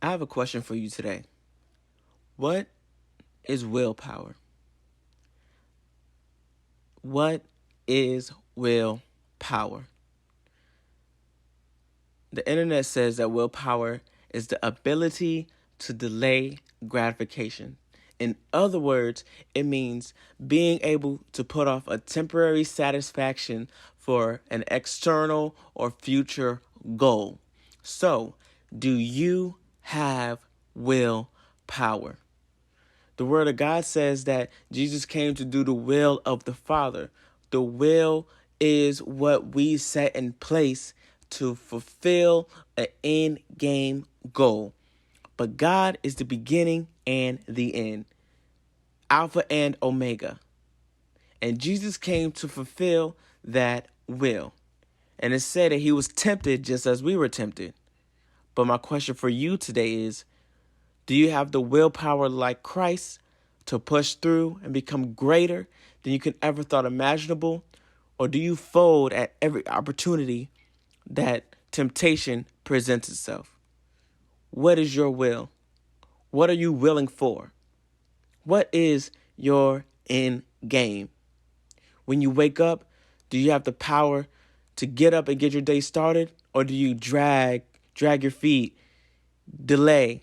I have a question for you today. What is willpower? What is willpower? The internet says that willpower is the ability to delay gratification. In other words, it means being able to put off a temporary satisfaction for an external or future goal. So, do you have willpower? The Word of God says that Jesus came to do the will of the Father. The will is what we set in place to fulfill an end game goal. But God is the beginning and the end, Alpha and Omega. And Jesus came to fulfill that will. And it said that he was tempted just as we were tempted. But my question for you today is, do you have the willpower like Christ to push through and become greater than you can ever thought imaginable? Or do you fold at every opportunity that temptation presents itself? What is your will? What are you willing for? What is your end game? When you wake up, do you have the power to get up and get your day started? Or do you drag your feet, delay,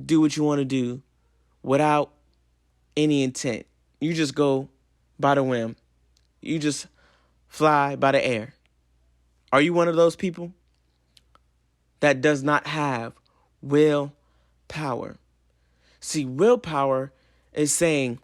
do what you want to do without any intent? You just go by the whim. You just fly by the air. Are you one of those people that does not have willpower? See, willpower is saying,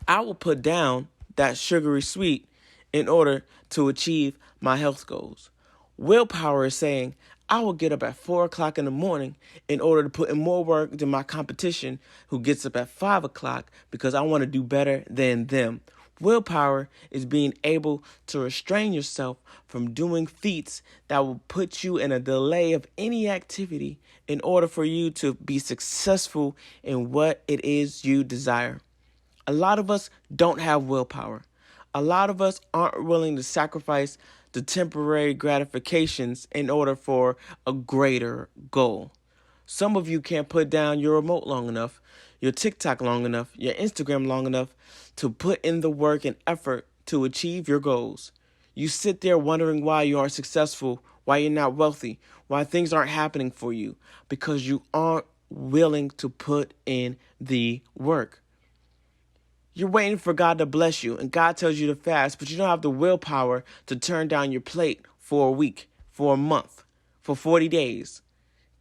I will put down that sugary sweet in order to achieve my health goals. Willpower is saying, I will get up at 4 o'clock in the morning in order to put in more work than my competition who gets up at 5 o'clock because I want to do better than them. Willpower is being able to restrain yourself from doing feats that will put you in a delay of any activity in order for you to be successful in what it is you desire. A lot of us don't have willpower. A lot of us aren't willing to sacrifice the temporary gratifications in order for a greater goal. Some of you can't put down your remote long enough, your TikTok long enough, your Instagram long enough to put in the work and effort to achieve your goals. You sit there wondering why you aren't successful, why you're not wealthy, why things aren't happening for you, because you aren't willing to put in the work. You're waiting for God to bless you, and God tells you to fast, but you don't have the willpower to turn down your plate for a week, for a month, for 40 days.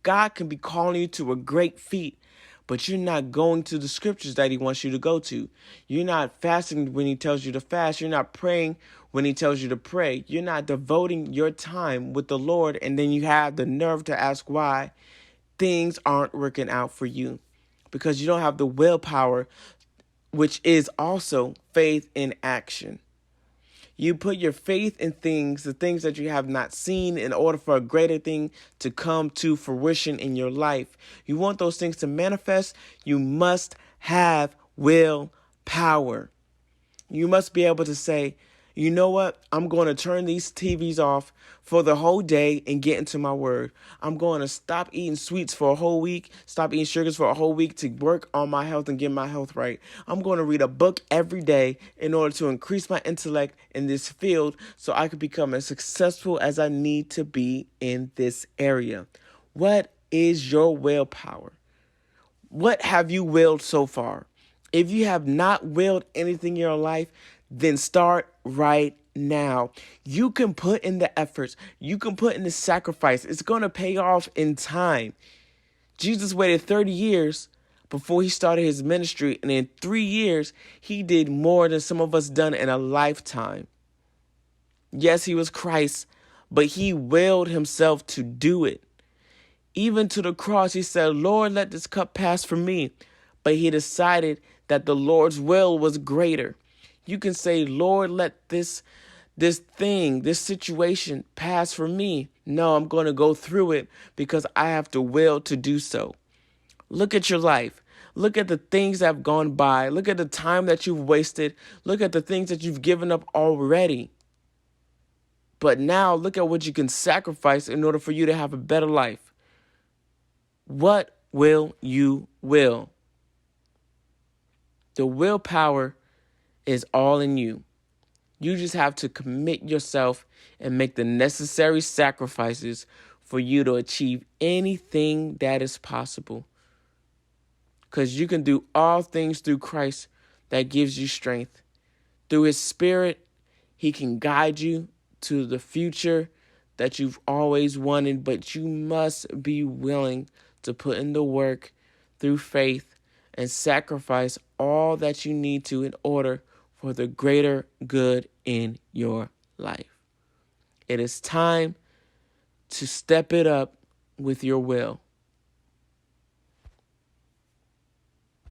God can be calling you to a great feat, but you're not going to the scriptures that he wants you to go to. You're not fasting when he tells you to fast. You're not praying when he tells you to pray. You're not devoting your time with the Lord, and then you have the nerve to ask why things aren't working out for you because you don't have the willpower, which is also faith in action. You put your faith in things, the things that you have not seen, in order for a greater thing to come to fruition in your life. You want those things to manifest, you must have willpower. You must be able to say, you know what? I'm going to turn these TVs off for the whole day and get into my word. I'm going to stop eating sweets for a whole week, stop eating sugars for a whole week to work on my health and get my health right. I'm going to read a book every day in order to increase my intellect in this field so I can become as successful as I need to be in this area. What is your willpower? What have you willed so far? If you have not willed anything in your life, then start right now. You can put in the efforts. You can put in the sacrifice. It's going to pay off in time. Jesus waited 30 years before he started his ministry, and in 3 years, he did more than some of us done in a lifetime. Yes, he was Christ, but he willed himself to do it. Even to the cross, he said, Lord, let this cup pass from me. But he decided that the Lord's will was greater. You can say, Lord, let this situation pass from me. No, I'm going to go through it because I have the will to do so. Look at your life. Look at the things that have gone by. Look at the time that you've wasted. Look at the things that you've given up already. But now look at what you can sacrifice in order for you to have a better life. What you will. The willpower is all in you. You just have to commit yourself and make the necessary sacrifices for you to achieve anything that is possible. Because you can do all things through Christ that gives you strength. Through his Spirit, he can guide you to the future that you've always wanted, but you must be willing to put in the work through faith and sacrifice all that you need to in order for the greater good in your life. It is time to step it up with your will.